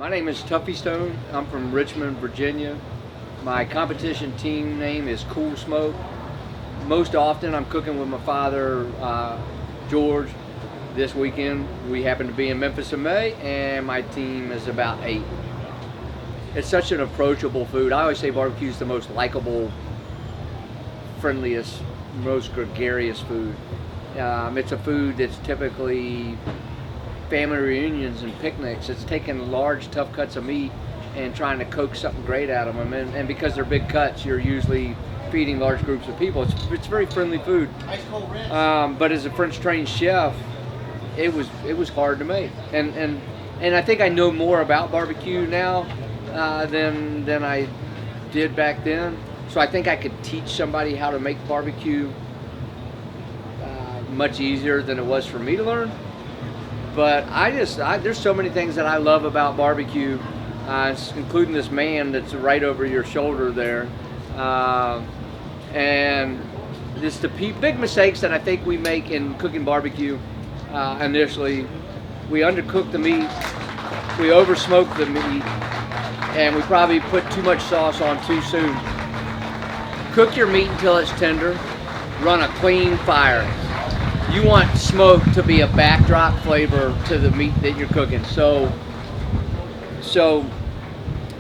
My name is Tuffy Stone. I'm from Richmond, Virginia. My competition team name is Cool Smoke. Most often I'm cooking with my father, George. This weekend we happen to be in Memphis in May, and my team is about 8. It's such an approachable food. I always say barbecue is the most likable, friendliest, most gregarious food. It's a food that's typically family reunions and picnics. It's taking large, tough cuts of meat and trying to coax something great out of them. And because they're big cuts, you're usually feeding large groups of people. It's very friendly food. But as a French trained chef, it was hard to make. And I think I know more about barbecue now than I did back then. So I think I could teach somebody how to make barbecue much easier than it was for me to learn. But there's so many things that I love about barbecue, including this man that's right over your shoulder there. And just the big mistakes that I think we make in cooking barbecue. Initially, we undercook the meat, we oversmoke the meat, and we probably put too much sauce on too soon. Cook your meat until it's tender. Run a clean fire. You want smoke to be a backdrop flavor to the meat that you're cooking. So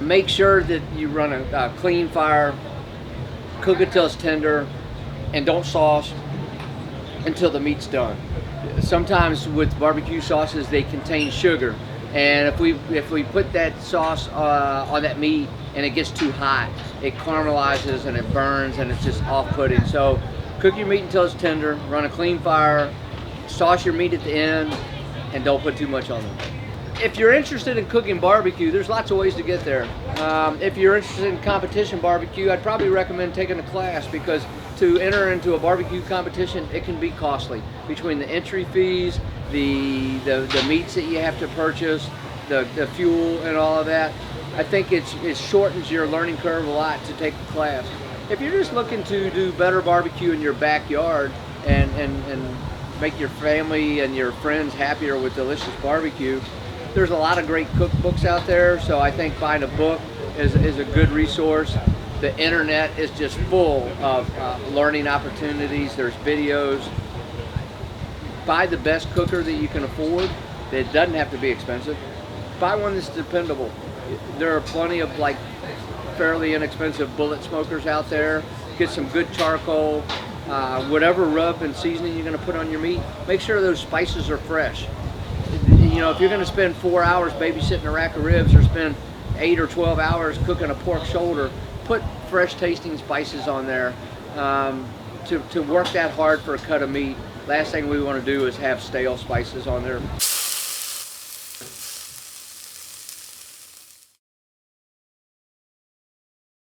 make sure that you run a clean fire, cook it till it's tender, and don't sauce until the meat's done. Sometimes with barbecue sauces, they contain sugar, and if we put that sauce on that meat and it gets too hot, it caramelizes and it burns and it's just off-putting. So cook your meat until it's tender, run a clean fire, sauce your meat at the end, and don't put too much on them. If you're interested in cooking barbecue, there's lots of ways to get there. If you're interested in competition barbecue, I'd probably recommend taking a class, because to enter into a barbecue competition, it can be costly. Between the entry fees, the meats that you have to purchase, the fuel and all of that, I think it shortens your learning curve a lot to take a class. If you're just looking to do better barbecue in your backyard and make your family and your friends happier with delicious barbecue, there's a lot of great cookbooks out there. So I think buying a book is a good resource. The internet is just full of learning opportunities. There's videos. Buy the best cooker that you can afford. It doesn't have to be expensive. Buy one that's dependable. There are plenty of fairly inexpensive bullet smokers out there. Get some good charcoal, whatever rub and seasoning you're going to put on your meat. Make sure those spices are fresh. You know, if you're going to spend 4 hours babysitting a rack of ribs, or spend 8 or 12 hours cooking a pork shoulder, put fresh tasting spices on there to work that hard for a cut of meat. Last thing we want to do is have stale spices on there.